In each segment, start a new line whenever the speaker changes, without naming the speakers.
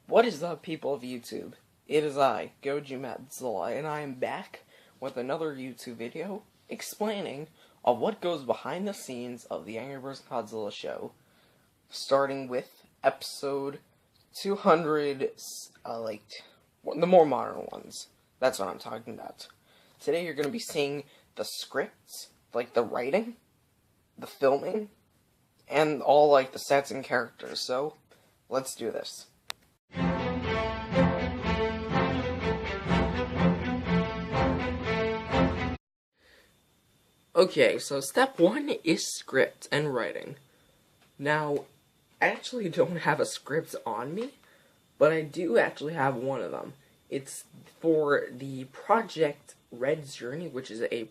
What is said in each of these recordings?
What is up, people of YouTube? It is I, Godzilla, and I am back with another YouTube video explaining what goes behind the scenes of the Angry Birds Godzilla show, starting with episode 200, the more modern ones. That's what I'm talking about. Today you're going to be seeing the scripts, like the writing, the filming, and all like the sets and characters, so let's do this. Okay, so step 1 is script and writing. Now, I actually don't have a script on me, but I do actually have one of them. It's for the Project Red's Journey, which is a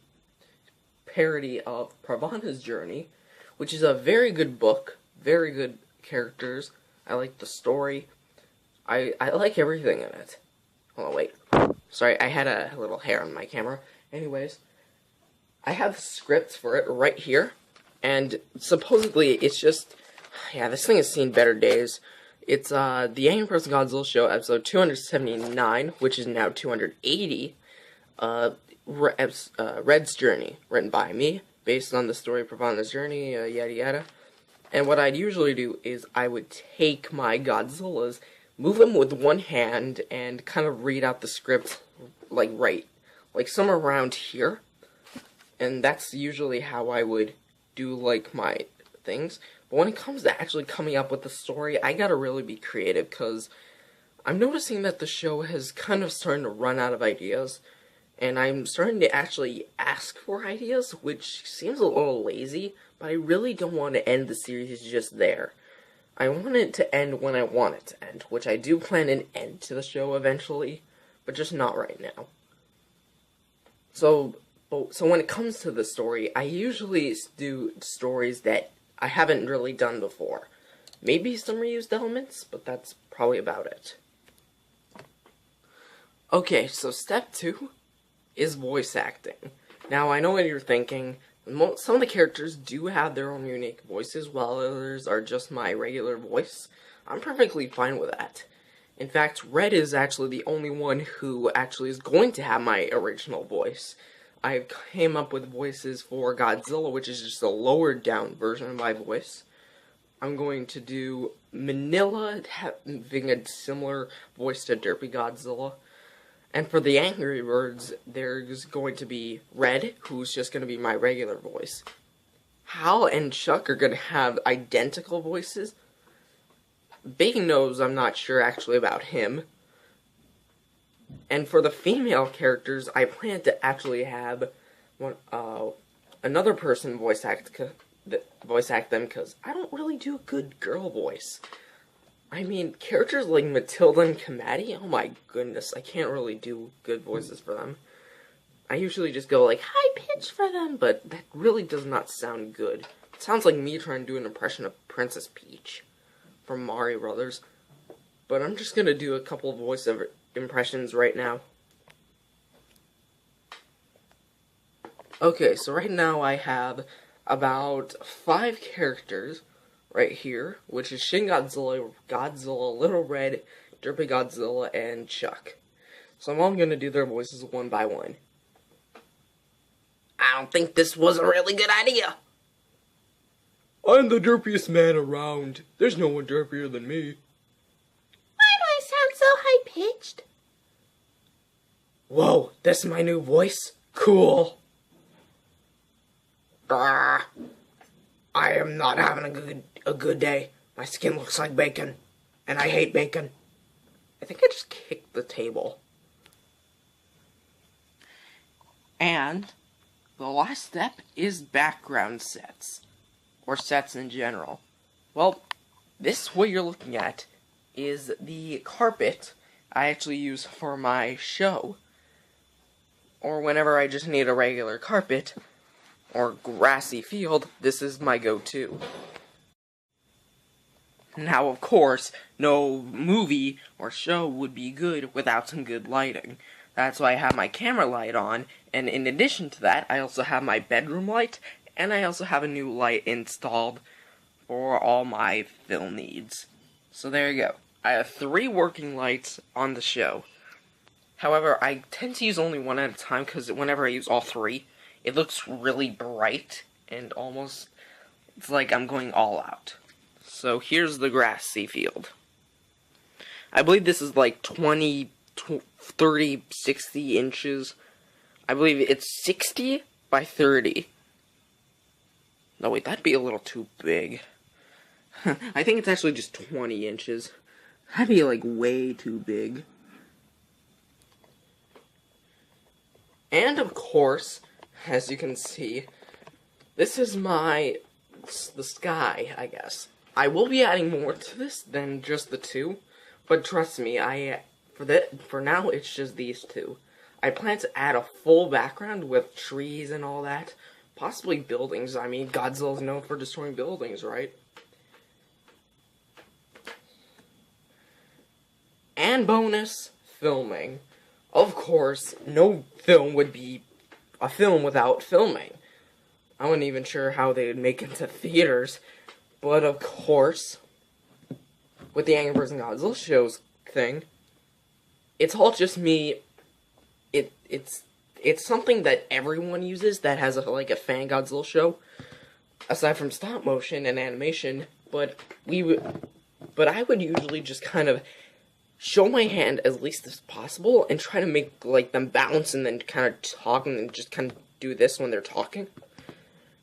parody of Pravana's Journey, which is a very good book, very good characters. I like the story. I like everything in it. Hold on, wait. Sorry, I had a little hair on my camera. Anyways, I have the script for it right here, and supposedly it's just, yeah, this thing has seen better days. It's the Angry Birds Godzilla show, episode 279, which is now 280, Red's Journey, written by me, based on the story of Pravana's Journey, yada yada. And what I'd usually do is I would take my Godzillas, move them with one hand, and kind of read out the script, like somewhere around here. And that's usually how I would do, like, my things. But when it comes to actually coming up with the story, I gotta really be creative, because I'm noticing that the show has kind of starting to run out of ideas. And I'm starting to actually ask for ideas, which seems a little lazy, but I really don't want to end the series just there. I want it to end when I want it to end, which I do plan an end to the show eventually, but just not right now. So when it comes to the story, I usually do stories that I haven't really done before. Maybe some reused elements, but that's probably about it. Okay, so step 2 is voice acting. Now, I know what you're thinking. Some of the characters do have their own unique voices, while others are just my regular voice. I'm perfectly fine with that. In fact, Red is actually the only one who actually is going to have my original voice. I came up with voices for Godzilla, which is just a lowered down version of my voice. I'm going to do Manila, having a similar voice to Derpy Godzilla. And for the Angry Birds, there's going to be Red, who's just going to be my regular voice. Hal and Chuck are going to have identical voices. Big Nose, I'm not sure actually about him. And for the female characters, I plan to actually have another person voice act them, because I don't really do a good girl voice. I mean, characters like Matilda and Kamadi, oh my goodness, I can't really do good voices for them. I usually just go like high pitch for them, but that really does not sound good. It sounds like me trying to do an impression of Princess Peach from Mario Brothers. But I'm just gonna do a couple of voice impressions right now. Okay, so right now I have about 5 characters right here, which is Shin Godzilla, Godzilla, Little Red, Derpy Godzilla, and Chuck. So I'm all gonna do their voices one by one. I don't think this was a really good idea. I'm the derpiest man around. There's no one derpier than me.
Why do I sound so high-pitched?
Whoa, that's my new voice? Cool. I am not having a good day. My skin looks like bacon, and I hate bacon. I think I just kicked the table. And the last step is background sets, or sets in general. Well, this what you're looking at is the carpet I actually use for my show, or whenever I just need a regular carpet or grassy field. This is my go-to. Now, of course, no movie or show would be good without some good lighting. That's why I have my camera light on, and in addition to that, I also have my bedroom light, and I also have a new light installed for all my film needs. So there you go. I have 3 working lights on the show. However, I tend to use only one at a time because whenever I use all 3, it looks really bright and almost, it's like I'm going all out. So here's the grassy field. I believe this is like 20, 30, 60 inches. I believe it's 60 by 30. No, wait, that'd be a little too big. I think it's actually just 20 inches. That'd be like way too big. And of course, as you can see, this is the sky, I guess. I will be adding more to this than just the 2, but trust me, for now it's just these 2. I plan to add a full background with trees and all that, possibly buildings. I mean, Godzilla's known for destroying buildings, right? And bonus, filming. Of course, no film would be a film without filming. I wasn't even sure how they would make it to theaters. But of course, with the Angry Birds and Godzilla shows thing, it's all just me. It's something that everyone uses that has like a fan Godzilla show, aside from stop motion and animation. But I would usually just kind of show my hand as least as possible and try to make like them bounce and then kind of talk and then just kind of do this when they're talking.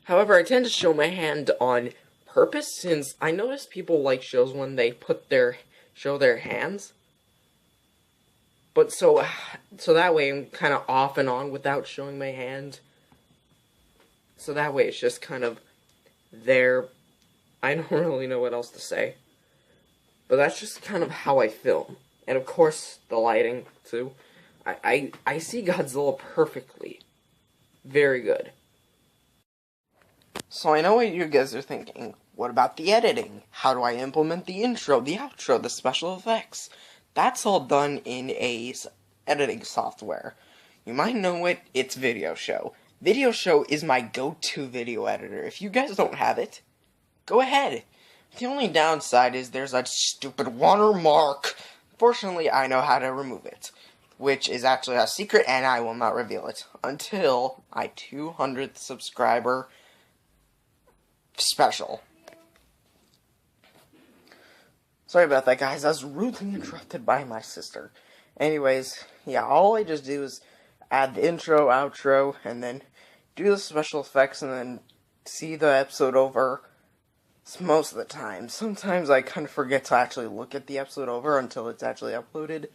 However, I tend to show my hand on purpose since I notice people like shows when they show their hands. But so that way I'm kind of off and on without showing my hand. So that way it's just kind of there. I don't really know what else to say. But that's just kind of how I film. And of course, the lighting, too. I see Godzilla perfectly. Very good. So I know what you guys are thinking. What about the editing? How do I implement the intro, the outro, the special effects? That's all done in a editing software. You might know it, it's Video Show. Video Show is my go-to video editor. If you guys don't have it, go ahead. The only downside is there's a stupid watermark. Fortunately, I know how to remove it, which is actually a secret, and I will not reveal it until my 200th subscriber special. Sorry about that, guys. I was rudely interrupted by my sister. Anyways, yeah, all I just do is add the intro, outro, and then do the special effects, and then see the episode over. Most of the time. Sometimes I kind of forget to actually look at the episode over until it's actually uploaded.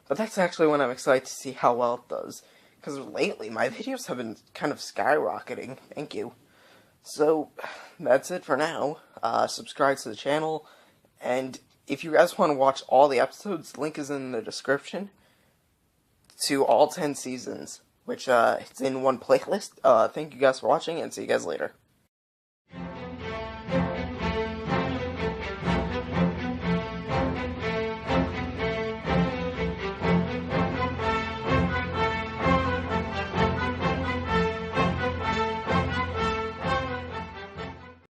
But that's actually when I'm excited to see how well it does. Because lately, my videos have been kind of skyrocketing. Thank you. So, that's it for now. Subscribe to the channel. And if you guys want to watch all the episodes, link is in the description. To all 10 seasons. Which, it's in one playlist. Thank you guys for watching, and see you guys later.